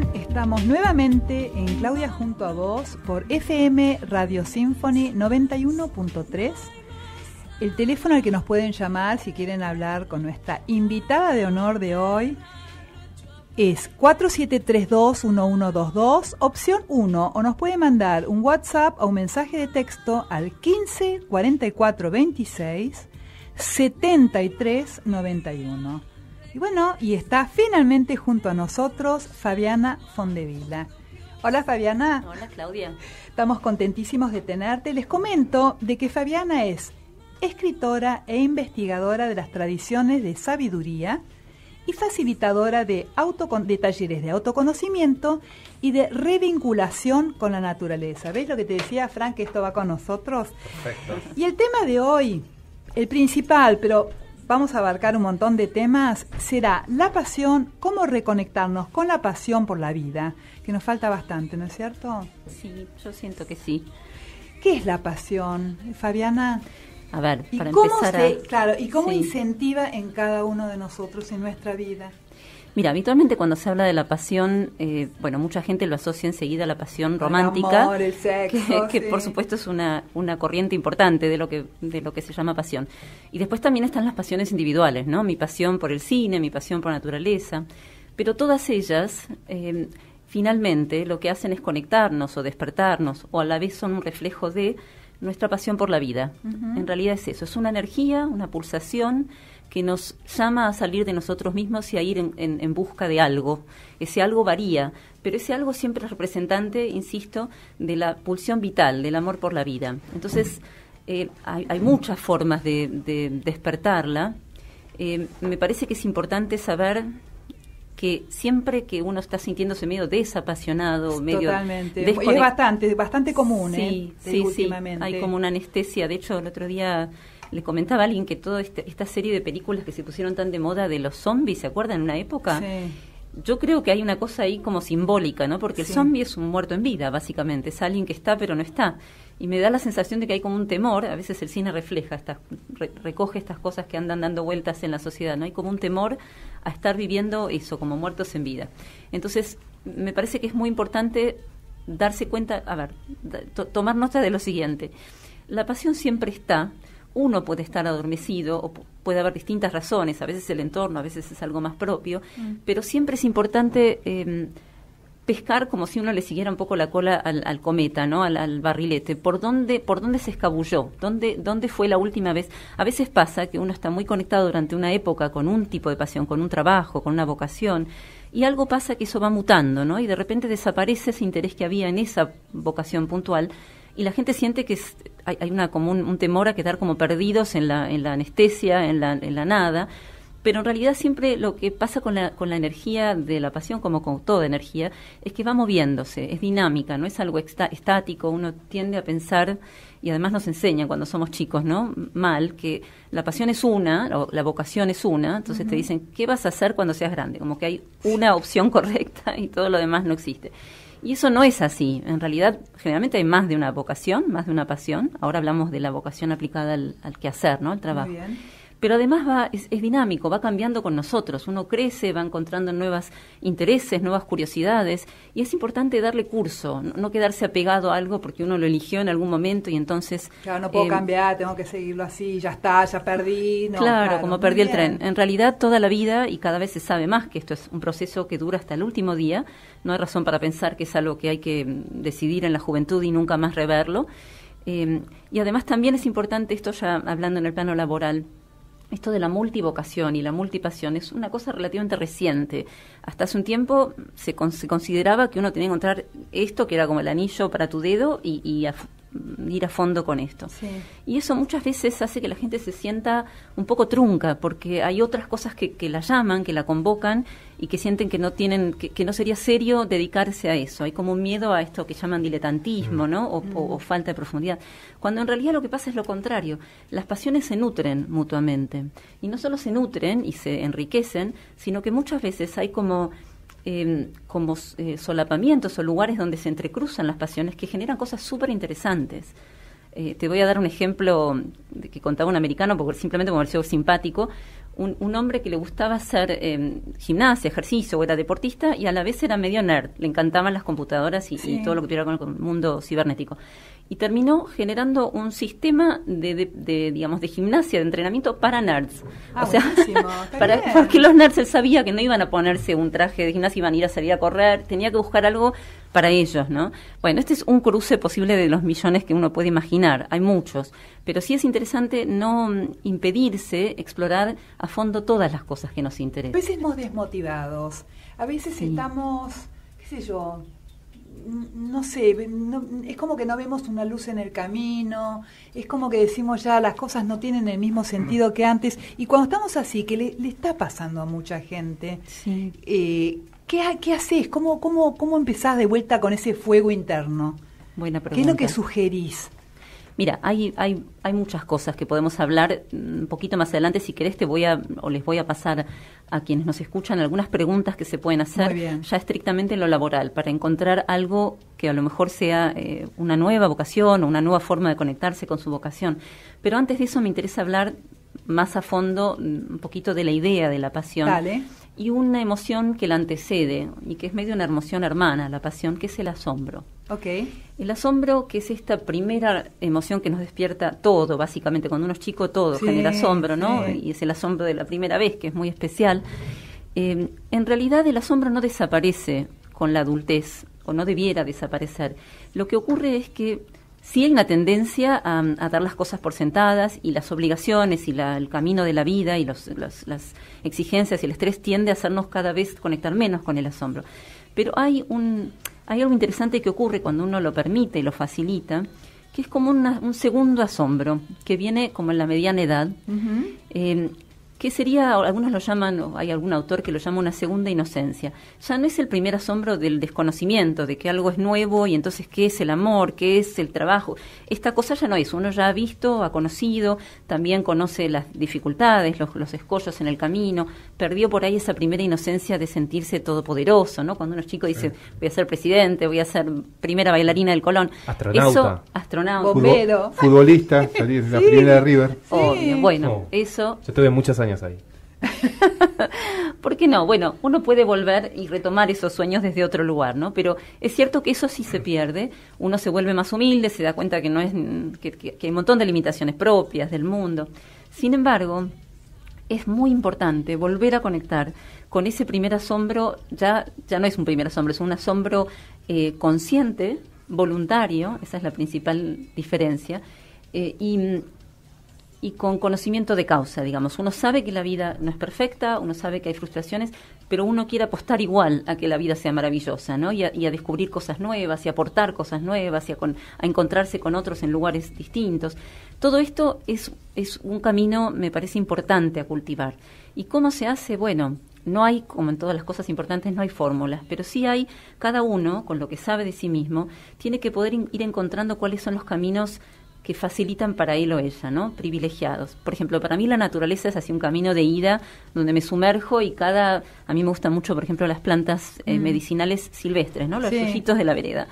bien? Estamos nuevamente en Claudia junto a vos por FM Radio Symphony 91.3. El teléfono al que nos pueden llamar si quieren hablar con nuestra invitada de honor de hoy es 4732-1122, opción 1, o nos puede mandar un WhatsApp o un mensaje de texto al 15 44 26 73 91. Y bueno, y está finalmente junto a nosotros Fabiana Fondevila. Hola Fabiana. Hola Claudia. Estamos contentísimos de tenerte. Les comento de que Fabiana es escritora e investigadora de las tradiciones de sabiduría y facilitadora de talleres de autoconocimiento y de revinculación con la naturaleza. ¿Ves lo que te decía, Frank, que esto va con nosotros? Perfecto. Y el tema de hoy, el principal, pero vamos a abarcar un montón de temas, será la pasión, cómo reconectarnos con la pasión por la vida, que nos falta bastante, ¿no es cierto? Sí, yo siento que sí. ¿Qué es la pasión, Fabiana? A ver, ¿Y para cómo empezar ¿y cómo sí. incentiva en cada uno de nosotros en nuestra vida? Mira, habitualmente cuando se habla de la pasión, bueno, mucha gente lo asocia enseguida a la pasión romántica, el amor, el sexo, que sí. por supuesto es una corriente importante de lo que se llama pasión. Y después también están las pasiones individuales, ¿no? Mi pasión por el cine, mi pasión por la naturaleza, pero todas ellas finalmente lo que hacen es conectarnos o despertarnos, o a la vez son un reflejo de nuestra pasión por la vida. Uh-huh. En realidad es eso, es una energía, una pulsación que nos llama a salir de nosotros mismos y a ir en busca de algo. Ese algo varía, pero ese algo siempre es representante, insisto, de la pulsión vital, del amor por la vida. Entonces, hay muchas formas de despertarla. Me parece que es importante saber que siempre que uno está sintiéndose medio desapasionado, medio totalmente, y es bastante común, sí, últimamente. Hay como una anestesia. De hecho, el otro día le comentaba a alguien que toda esta serie de películas que se pusieron tan de moda de los zombies, ¿se acuerdan? En una época. Sí. Yo creo que hay una cosa ahí como simbólica, ¿no? Porque el zombie es un muerto en vida, básicamente. Es alguien que está pero no está. Y me da la sensación de que hay como un temor. A veces el cine refleja recoge estas cosas que andan dando vueltas en la sociedad, ¿no? Hay como un temor a estar viviendo eso, como muertos en vida. Entonces, me parece que es muy importante darse cuenta, tomar nota de lo siguiente. La pasión siempre está. Uno puede estar adormecido o puede haber distintas razones, a veces el entorno, a veces es algo más propio, pero siempre es importante pescar como si uno le siguiera un poco la cola al cometa, ¿no? Al barrilete. ¿Por dónde se escabulló? ¿Dónde fue la última vez? A veces pasa que uno está muy conectado durante una época con un tipo de pasión, con un trabajo, con una vocación, y algo pasa que eso va mutando, ¿no? Y de repente desaparece ese interés que había en esa vocación puntual, y la gente siente que hay como un temor a quedar como perdidos en la anestesia, en la nada. Pero en realidad siempre lo que pasa con la energía de la pasión, como con toda energía, es que va moviéndose, es dinámica, no es algo estático. Uno tiende a pensar, y además nos enseñan cuando somos chicos, ¿no? Mal, que la pasión es una, la vocación es una, entonces te dicen, ¿qué vas a hacer cuando seas grande? Como que hay una opción correcta y todo lo demás no existe. Y eso no es así. En realidad, generalmente hay más de una vocación, más de una pasión. Ahora hablamos de la vocación aplicada al quehacer, ¿no? Al trabajo. Muy bien. Pero además es dinámico, va cambiando con nosotros. Uno crece, va encontrando nuevos intereses, nuevas curiosidades. Y es importante darle curso, no quedarse apegado a algo porque uno lo eligió en algún momento y entonces... Claro, no puedo cambiar, tengo que seguirlo así, ya está, ya perdí. No, claro, como perdí el tren. En realidad, toda la vida, y cada vez se sabe más que esto es un proceso que dura hasta el último día. No hay razón para pensar que es algo que hay que decidir en la juventud y nunca más reverlo. Y además también es importante, esto ya hablando en el plano laboral, esto de la multivocación y la multipasión es una cosa relativamente reciente. Hasta hace un tiempo se consideraba que uno tenía que encontrar esto, que era como el anillo para tu dedo, y ir a fondo con esto. Sí. Y eso muchas veces hace que la gente se sienta un poco trunca, porque hay otras cosas que la llaman, que la convocan, y que sienten que no tienen, que no sería serio dedicarse a eso. Hay como un miedo a esto que llaman diletantismo, ¿no? O falta de profundidad. Cuando en realidad lo que pasa es lo contrario. Las pasiones se nutren mutuamente. Y no solo se nutren y se enriquecen, sino que muchas veces hay como solapamientos o lugares donde se entrecruzan las pasiones que generan cosas súper interesantes. Te voy a dar un ejemplo que contaba un americano, porque simplemente me pareció simpático. un hombre que le gustaba hacer gimnasia, ejercicio, o era deportista, y a la vez era medio nerd, le encantaban las computadoras y todo lo que tuviera con el mundo cibernético. Y terminó generando un sistema digamos, de gimnasia, de entrenamiento para nerds. O sea, porque los nerds, él sabía que no iban a ponerse un traje de gimnasia, iban a ir a salir a correr, tenía que buscar algo para ellos, ¿no? Bueno, este es un cruce posible de los millones que uno puede imaginar, hay muchos, pero sí es interesante no impedirse explorar a fondo todas las cosas que nos interesan. A veces estamos desmotivados, a veces estamos, qué sé yo, no sé, es como que no vemos una luz en el camino, es como que decimos ya las cosas no tienen el mismo sentido que antes, y cuando estamos así, que le está pasando a mucha gente, ¿qué haces? ¿Cómo empezás de vuelta con ese fuego interno? Buena pregunta. ¿Qué es lo que sugerís? Mira, hay muchas cosas que podemos hablar un poquito más adelante. Si querés les voy a pasar a quienes nos escuchan algunas preguntas que se pueden hacer ya estrictamente en lo laboral, para encontrar algo que a lo mejor sea una nueva vocación o una nueva forma de conectarse con su vocación. Pero antes de eso me interesa hablar más a fondo un poquito de la idea de la pasión. Dale. Y una emoción que la antecede y que es medio una emoción hermana, la pasión, que es el asombro. Okay. El asombro, que es esta primera emoción que nos despierta todo, básicamente. Cuando uno es chico, todo genera asombro, ¿no? Y es el asombro de la primera vez, que es muy especial. En realidad, el asombro no desaparece con la adultez, o no debiera desaparecer. Lo que ocurre es que sí hay una tendencia a dar las cosas por sentadas, y las obligaciones y el camino de la vida y las exigencias y el estrés tiende a hacernos cada vez conectar menos con el asombro. Pero hay algo interesante que ocurre cuando uno lo permite y lo facilita, que es como un segundo asombro, que viene como en la mediana edad, que sería, algunos lo llaman, o hay algún autor que lo llama una segunda inocencia. Ya no es el primer asombro del desconocimiento, de que algo es nuevo y entonces qué es el amor, qué es el trabajo. Esta cosa ya no es, uno ya ha visto, ha conocido, también conoce las dificultades, los escollos en el camino, perdió por ahí esa primera inocencia de sentirse todopoderoso, ¿no? Cuando uno es chico dice, voy a ser presidente, voy a ser primera bailarina del Colón. Astronauta. Bombero. Futbolista, salir de la primera de River. Obvio, bueno, eso... Yo tuve muchos años ahí. ¿Por qué no? Bueno, uno puede volver y retomar esos sueños desde otro lugar, ¿no? Pero es cierto que eso sí se pierde. Uno se vuelve más humilde, se da cuenta que no es que hay un montón de limitaciones propias del mundo. Sin embargo, es muy importante volver a conectar con ese primer asombro. Ya no es un primer asombro, es un asombro consciente, voluntario. Esa es la principal diferencia. Y con conocimiento de causa, digamos. Uno sabe que la vida no es perfecta, uno sabe que hay frustraciones, pero uno quiere apostar igual a que la vida sea maravillosa, ¿no? Y a descubrir cosas nuevas, y aportar cosas nuevas, y a encontrarse con otros en lugares distintos. Todo esto es un camino, me parece, importante a cultivar. ¿Y cómo se hace? Bueno, no hay, como en todas las cosas importantes, no hay fórmulas, pero sí hay, cada uno, con lo que sabe de sí mismo, tiene que poder ir encontrando cuáles son los caminos que facilitan para él o ella, ¿no? Privilegiados. Por ejemplo, para mí la naturaleza es así un camino de ida donde me sumerjo y a mí me gustan mucho, por ejemplo, las plantas medicinales silvestres, ¿no? Los yuyitos de la vereda.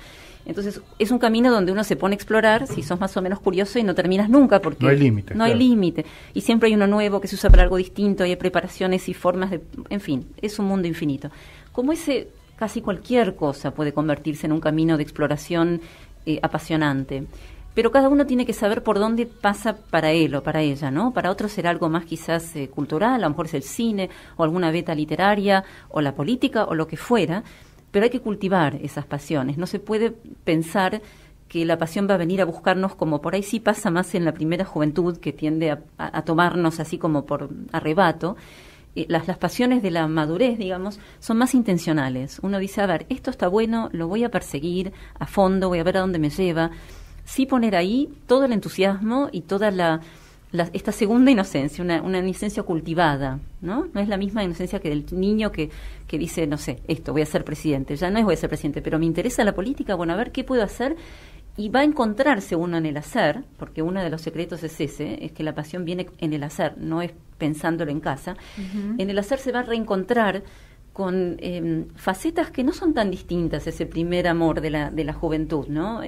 Entonces, es un camino donde uno se pone a explorar, si sos más o menos curioso, y no terminas nunca, porque no hay límite. No hay límite. Y siempre hay uno nuevo que se usa para algo distinto, hay preparaciones y formas de... En fin, es un mundo infinito. Como casi cualquier cosa puede convertirse en un camino de exploración apasionante. Pero cada uno tiene que saber por dónde pasa para él o para ella, ¿no? Para otros será algo más quizás cultural, a lo mejor es el cine, o alguna beta literaria, o la política, o lo que fuera, pero hay que cultivar esas pasiones. No se puede pensar que la pasión va a venir a buscarnos, como por ahí sí pasa más en la primera juventud, que tiende a tomarnos así como por arrebato. Las pasiones de la madurez, digamos, son más intencionales. Uno dice, a ver, esto está bueno, lo voy a perseguir a fondo, voy a ver a dónde me lleva. Sí poner ahí todo el entusiasmo y toda esta segunda inocencia, una inocencia cultivada, ¿no? No es la misma inocencia que del niño que dice, no sé, voy a ser presidente. Ya no es voy a ser presidente, pero me interesa la política, bueno, a ver qué puedo hacer. Y va a encontrarse uno en el hacer, porque uno de los secretos es es que la pasión viene en el hacer, no es pensándolo en casa. En el hacer se va a reencontrar con facetas que no son tan distintas, ese primer amor de la juventud, ¿no?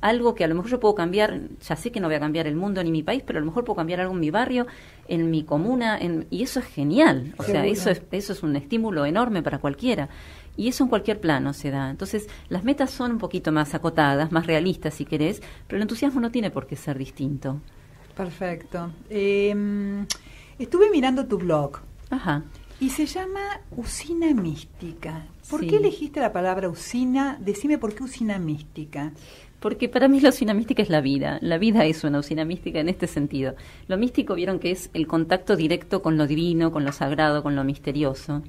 Algo que a lo mejor yo puedo cambiar, ya sé que no voy a cambiar el mundo ni mi país, pero a lo mejor puedo cambiar algo en mi barrio, en mi comuna, y eso es genial. O sea, eso es un estímulo enorme para cualquiera. Y eso en cualquier plano se da. Entonces, las metas son un poquito más acotadas, más realistas si querés, pero el entusiasmo no tiene por qué ser distinto. Perfecto. Estuve mirando tu blog. Ajá. Y se llama Usina Mística. ¿Por Sí. qué elegiste la palabra usina? Decime por qué usina mística. Porque para mí la usina mística es la vida. La vida es una usina mística en este sentido. Lo místico vieron que es el contacto directo con lo divino, con lo sagrado, con lo misterioso.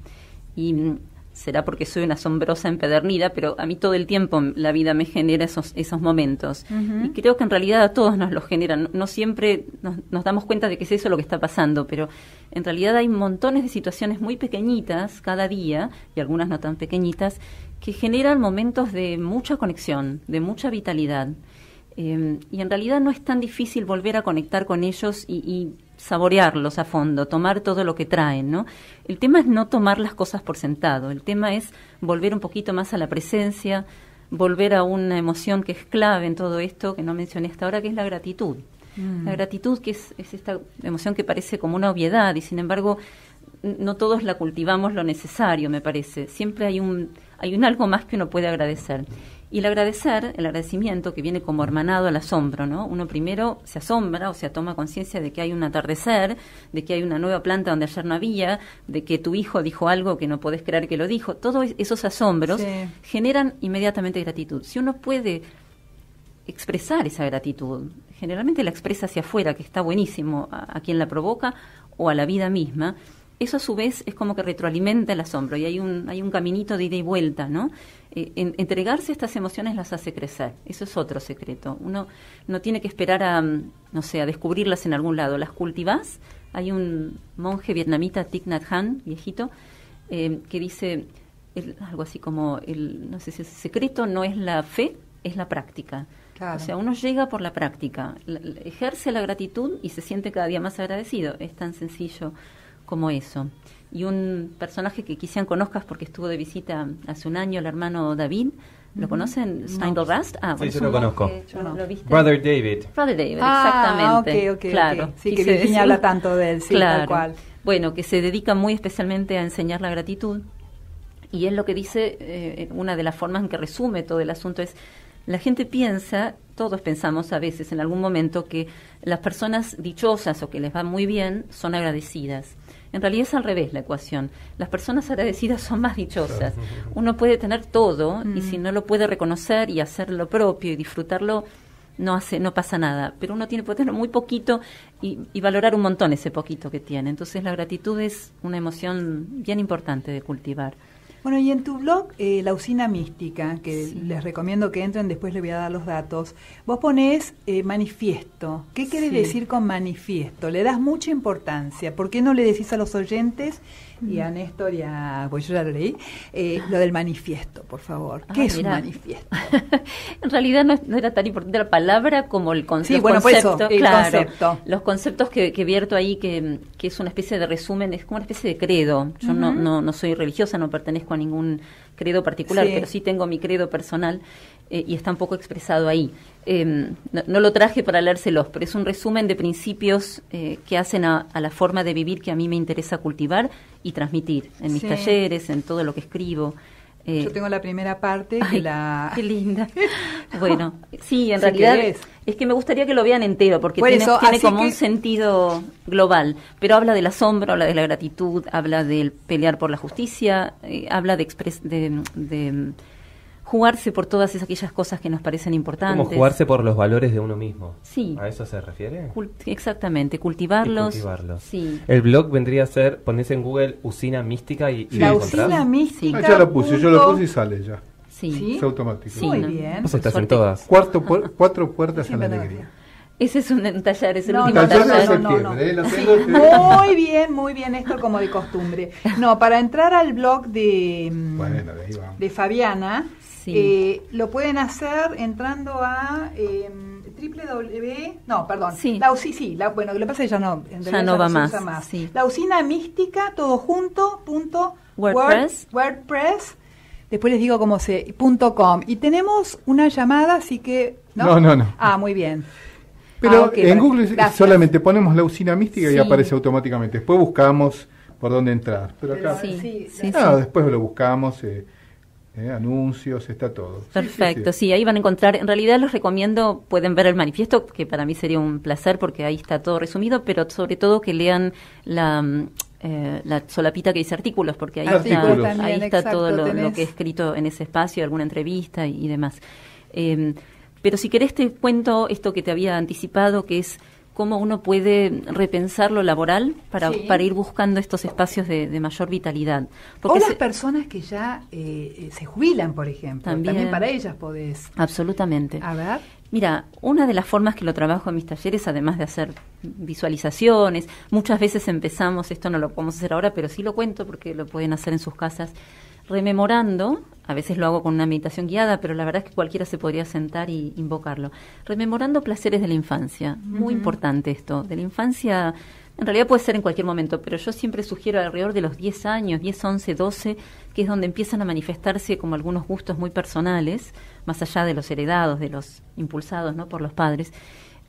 Y será porque soy una asombrosa empedernida, pero a mí todo el tiempo la vida me genera esos momentos. Uh-huh. Y creo que en realidad a todos nos los generan. No siempre nos damos cuenta de que es eso lo que está pasando, pero en realidad hay montones de situaciones muy pequeñitas cada día, y algunas no tan pequeñitas, que generan momentos de mucha conexión, de mucha vitalidad. Y en realidad no es tan difícil volver a conectar con ellos y saborearlos a fondo, tomar todo lo que traen, ¿no? El tema es no tomar las cosas por sentado, el tema es volver un poquito más a la presencia, volver a una emoción que es clave en todo esto, que no mencioné hasta ahora, que es la gratitud. La gratitud, que es esta emoción que parece como una obviedad, y sin embargo no todos la cultivamos lo necesario, me parece. Siempre hay un algo más que uno puede agradecer. Y el agradecimiento, que viene como hermanado al asombro, ¿no? Uno primero se asombra, o sea, toma conciencia de que hay un atardecer, de que hay una nueva planta donde ayer no había, de que tu hijo dijo algo que no podés creer que lo dijo. Todos esos asombros generan inmediatamente gratitud. Si uno puede expresar esa gratitud, generalmente la expresa hacia afuera, que está buenísimo, a quien la provoca o a la vida misma, eso a su vez es como que retroalimenta el asombro y hay un caminito de ida y vuelta, ¿no? Entregarse a estas emociones las hace crecer. Eso es otro secreto. Uno no tiene que esperar a descubrirlas en algún lado. Las cultivás. Hay un monje vietnamita, Thich Nhat Hanh, viejito, que dice algo así como, no sé si el secreto no es la fe, es la práctica. Claro. O sea, uno llega por la práctica, ejerce la gratitud y se siente cada día más agradecido. Es tan sencillo como eso. Y un personaje que quizás conozcas porque estuvo de visita hace un año, el hermano David. ¿Lo conocen? Steindl Rast. Sí, yo lo conozco. ¿Lo viste? Brother David. Brother David, exactamente. Ok, claro. Okay. Sí, que Virginia habla tanto de él, sí, claro. Tal cual. Bueno, que se dedica muy especialmente a enseñar la gratitud. Y él lo que dice, una de las formas en que resume todo el asunto es, la gente piensa, todos pensamos a veces en algún momento, que las personas dichosas o que les va muy bien son agradecidas. En realidad es al revés la ecuación. Las personas agradecidas son más dichosas. Uno puede tener todo y si no lo puede reconocer y hacer lo propio y disfrutarlo, no pasa nada. Pero uno puede tener muy poquito y valorar un montón ese poquito que tiene. Entonces la gratitud es una emoción bien importante de cultivar. Bueno, y en tu blog, La Usina Mística, que les recomiendo que entren, después les voy a dar los datos, vos ponés manifiesto. ¿Qué quiere decir con manifiesto? Le das mucha importancia. ¿Por qué no le decís a los oyentes y a Néstor y a... pues yo ya lo leí, lo del manifiesto, por favor? ¿Qué es un manifiesto? En realidad no era tan importante la palabra como el concepto. Sí, bueno, por eso, el concepto. Los conceptos que vierto ahí, que es una especie de resumen, es como una especie de credo. Yo no soy religiosa, no pertenezco a ningún credo particular, pero sí tengo mi credo personal y está un poco expresado ahí. No lo traje para leérselos, pero es un resumen de principios que hacen a la forma de vivir que a mí me interesa cultivar y transmitir en mis talleres, en todo lo que escribo. Yo tengo la primera parte. Qué linda. Bueno, sí, en realidad es que me gustaría que lo vean entero, porque tiene como un sentido global, pero habla del asombro, habla de la gratitud, habla del pelear por la justicia, habla de jugarse por todas aquellas cosas que nos parecen importantes. Como jugarse por los valores de uno mismo. Sí. ¿A eso se refiere? Exactamente, cultivarlos. Sí. El blog vendría a ser, ponés en Google Usina Mística y La Usina Mística. Ya lo puse, yo lo puse y sale ya. Sí. Es automático. Sí, muy bien. Vos estás en todas. 4 puertas a la alegría. Ese es un taller, es el último taller. Muy bien, esto como de costumbre. No, para entrar al blog de Fabiana, lo pueden hacer entrando a No, perdón. Sí. Bueno, lo que pasa es que ya no. En Ya no va se más. usa más. Sí. La usina mística, todo junto, WordPress. Después les digo .com. Y tenemos una llamada, así que... No. Ah, muy bien. Pero Ok, en Google gracias. solamente ponemos la usina mística y Sí. aparece automáticamente. Después buscamos por dónde entrar. Pero acá, Sí. después lo buscamos, anuncios, está todo. Perfecto, sí, ahí van a encontrar, en realidad los recomiendo, pueden ver el manifiesto, que para mí sería un placer porque ahí está todo resumido, pero sobre todo que lean la solapita que dice artículos, porque ahí Artículos. está, ahí está Exacto, todo lo tenés. que he escrito en ese espacio, alguna entrevista y demás. Pero si querés te cuento esto que te había anticipado, que es cómo uno puede repensar lo laboral para ir buscando estos espacios de mayor vitalidad. Porque o las personas que ya se jubilan, por ejemplo. También para ellas podés. Absolutamente. A ver. Mira, una de las formas que lo trabajo en mis talleres, además de hacer visualizaciones, muchas veces empezamos, esto no lo podemos hacer ahora, pero sí lo cuento porque lo pueden hacer en sus casas, rememorando, a veces lo hago con una meditación guiada, pero la verdad es que cualquiera se podría sentar y invocarlo, rememorando placeres de la infancia. Muy importante esto, de la infancia. En realidad puede ser en cualquier momento, pero yo siempre sugiero alrededor de los 10 años, 10, 11, 12, que es donde empiezan a manifestarse como algunos gustos muy personales, más allá de los heredados, de los impulsados, ¿no?, por los padres.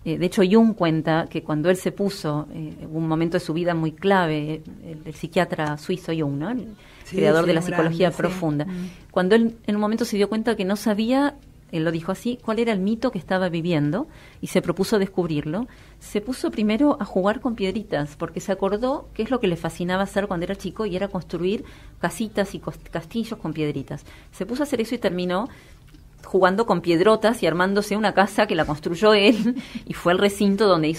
De hecho, Jung cuenta que cuando él se puso, un momento de su vida muy clave, el psiquiatra suizo Jung, ¿no?, el creador de la psicología profunda, cuando él en un momento se dio cuenta que no sabía, él lo dijo así, cuál era el mito que estaba viviendo y se propuso descubrirlo, se puso primero a jugar con piedritas porque se acordó qué es lo que le fascinaba hacer cuando era chico y era construir casitas y castillos con piedritas. Se puso a hacer eso y terminó jugando con piedrotas y armándose una casa que la construyó él y fue el recinto donde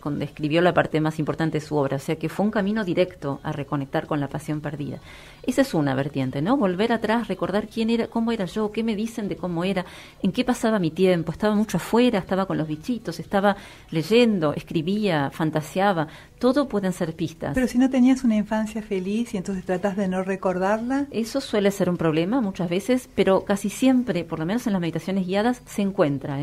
donde escribió la parte más importante de su obra, o sea que fue un camino directo a reconectar con la pasión perdida. Esa es una vertiente, ¿no? Volver atrás, recordar quién era, cómo era yo, qué me dicen de cómo era, en qué pasaba mi tiempo, estaba mucho afuera, estaba con los bichitos, estaba leyendo, escribía, fantaseaba, todo pueden ser pistas. Pero si no tenías una infancia feliz y entonces tratas de no recordarla. Eso suele ser un problema muchas veces, pero casi siempre, por lo menos en las meditaciones guiadas, se encuentra.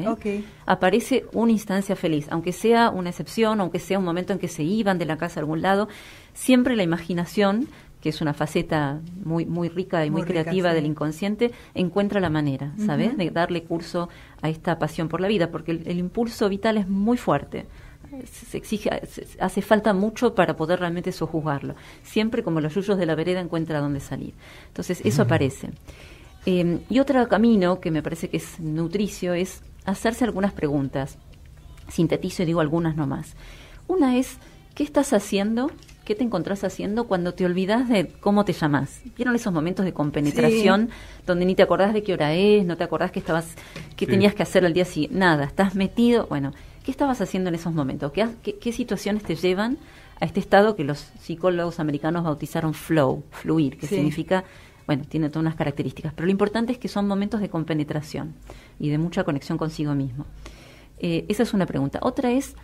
Aparece una instancia feliz, aunque sea una excepción, aunque sea un momento en que se iban de la casa a algún lado, siempre la imaginación, que es una faceta muy muy rica y muy creativa del inconsciente, encuentra la manera, ¿sabes?, de darle curso a esta pasión por la vida, porque el impulso vital es muy fuerte. Hace falta mucho para poder realmente sojuzgarlo. Siempre, como los yuyos de la vereda, encuentra dónde salir. Entonces, eso aparece. Y otro camino que me parece que es nutricio es hacerse algunas preguntas. Sintetizo y digo algunas nomás. Una es, ¿qué estás haciendo? ¿Qué te encontrás haciendo cuando te olvidás de cómo te llamás? ¿Vieron esos momentos de compenetración donde ni te acordás de qué hora es, no te acordás qué tenías que hacer al día siguiente? Nada, estás metido. Bueno, ¿qué estabas haciendo en esos momentos? ¿Qué situaciones te llevan a este estado que los psicólogos americanos bautizaron fluir, que significa, bueno, tiene todas unas características, pero lo importante es que son momentos de compenetración y de mucha conexión consigo mismo. Esa es una pregunta. Otra es,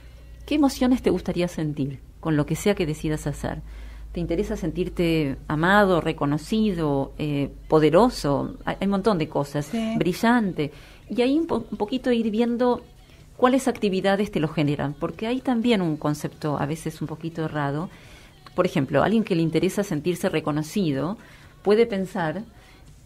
¿qué emociones te gustaría sentir con lo que sea que decidas hacer? ¿Te interesa sentirte amado, reconocido, poderoso? Hay un montón de cosas, brillante. Y ahí un poquito ir viendo cuáles actividades te lo generan, porque hay también un concepto a veces un poquito errado. Por ejemplo, alguien que le interesa sentirse reconocido puede pensar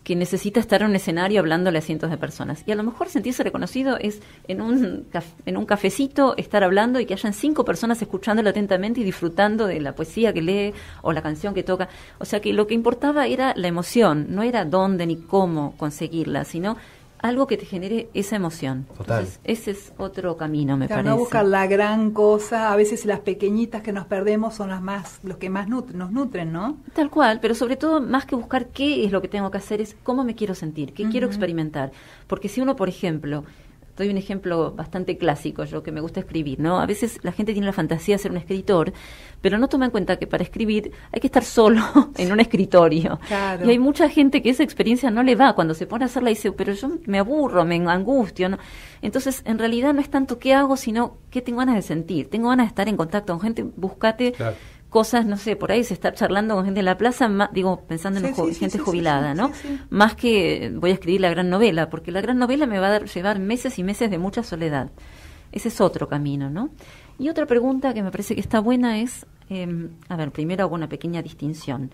que necesita estar en un escenario hablándole a cientos de personas. Y a lo mejor sentirse reconocido es en un cafecito estar hablando y que hayan 5 personas escuchándolo atentamente y disfrutando de la poesía que lee o la canción que toca. O sea que lo que importaba era la emoción, no era dónde ni cómo conseguirla, sino algo que te genere esa emoción. Total. Entonces, ese es otro camino, me parece. No buscar la gran cosa, a veces las pequeñitas que nos perdemos son los que más nos nutren, ¿no? Tal cual, pero sobre todo, más que buscar qué es lo que tengo que hacer, es cómo me quiero sentir, qué quiero experimentar. Porque si uno, por ejemplo, doy un ejemplo bastante clásico, yo que me gusta escribir, ¿no? A veces la gente tiene la fantasía de ser un escritor, pero no toma en cuenta que para escribir hay que estar solo en un escritorio. Claro. Y hay mucha gente que esa experiencia no le va. Cuando se pone a hacerla dice, pero yo me aburro, me angustio, ¿no? Entonces, en realidad no es tanto qué hago, sino qué tengo ganas de sentir. Tengo ganas de estar en contacto con gente, búscate cosas, no sé, por ahí se está charlando con gente en la plaza, pensando en gente jubilada, ¿no? Sí. Más que voy a escribir la gran novela, porque la gran novela me va a llevar meses y meses de mucha soledad. Ese es otro camino, ¿no? Y otra pregunta que me parece que está buena es, primero hago una pequeña distinción.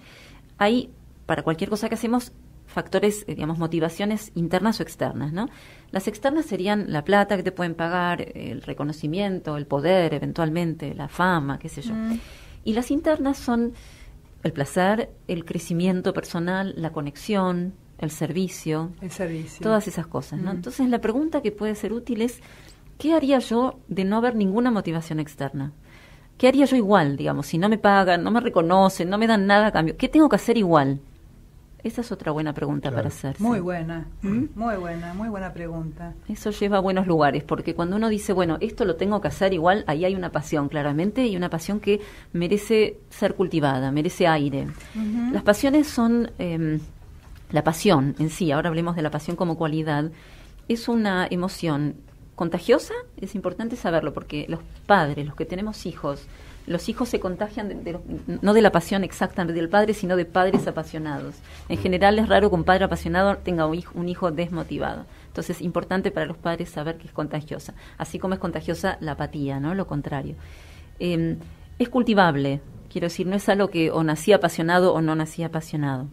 Hay, para cualquier cosa que hacemos, factores, digamos, motivaciones internas o externas, ¿no? Las externas serían la plata que te pueden pagar, el reconocimiento, el poder, eventualmente, la fama, qué sé yo. Y las internas son el placer, el crecimiento personal, la conexión, el servicio. Todas esas cosas, ¿no? Entonces, la pregunta que puede ser útil es, ¿qué haría yo de no haber ninguna motivación externa? ¿Qué haría yo igual, digamos, si no me pagan, no me reconocen, no me dan nada a cambio? ¿Qué tengo que hacer igual? Esa es otra buena pregunta para hacerse. Muy buena, muy buena pregunta. Eso lleva a buenos lugares, porque cuando uno dice, bueno, esto lo tengo que hacer igual, ahí hay una pasión, claramente, y una pasión que merece ser cultivada, merece aire. Las pasiones son, la pasión en sí, ahora hablemos de la pasión como cualidad, es una emoción contagiosa, es importante saberlo, porque los padres, los que tenemos hijos, los hijos se contagian no de la pasión exactamente del padre, sino de padres apasionados. En general es raro que un padre apasionado tenga un hijo desmotivado. Entonces es importante para los padres saber que es contagiosa, así como es contagiosa la apatía, ¿no? Lo contrario. Es cultivable, quiero decir, no es algo que o nací apasionado o no nací apasionado.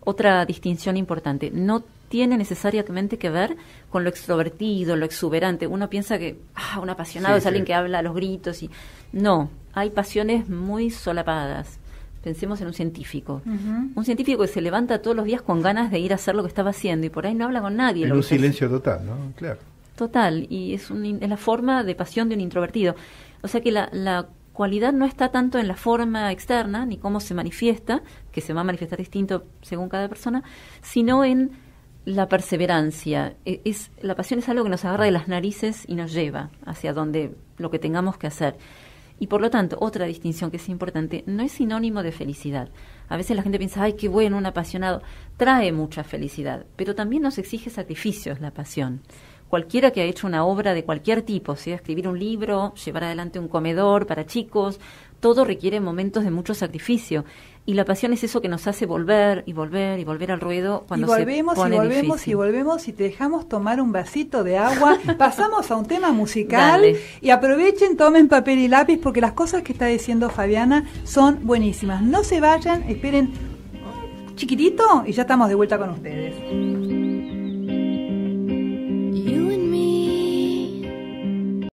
Otra distinción importante, no tiene necesariamente que ver con lo extrovertido, lo exuberante. Uno piensa que un apasionado es alguien que habla a los gritos. No, hay pasiones muy solapadas. Pensemos en un científico. Un científico que se levanta todos los días con ganas de ir a hacer lo que estaba haciendo y por ahí no habla con nadie. En un silencio total, ¿no? Claro. Total, y es la forma de pasión de un introvertido. O sea que la cualidad no está tanto en la forma externa, ni cómo se manifiesta, que se va a manifestar distinto según cada persona, sino en la perseverancia. La pasión es algo que nos agarra de las narices y nos lleva hacia donde lo que tengamos que hacer. Y por lo tanto, otra distinción que es importante, no es sinónimo de felicidad. A veces la gente piensa, ay, qué bueno, un apasionado. Trae mucha felicidad, pero también nos exige sacrificios la pasión. Cualquiera que ha hecho una obra de cualquier tipo, sea escribir un libro, llevar adelante un comedor para chicos, todo requiere momentos de mucho sacrificio. Y la pasión es eso que nos hace volver y volver y volver al ruedo cuando se pone difícil. Y volvemos y te dejamos tomar un vasito de agua. Pasamos a un tema musical. Dale. Y aprovechen, tomen papel y lápiz porque las cosas que está diciendo Fabiana son buenísimas. No se vayan, esperen chiquitito y ya estamos de vuelta con ustedes.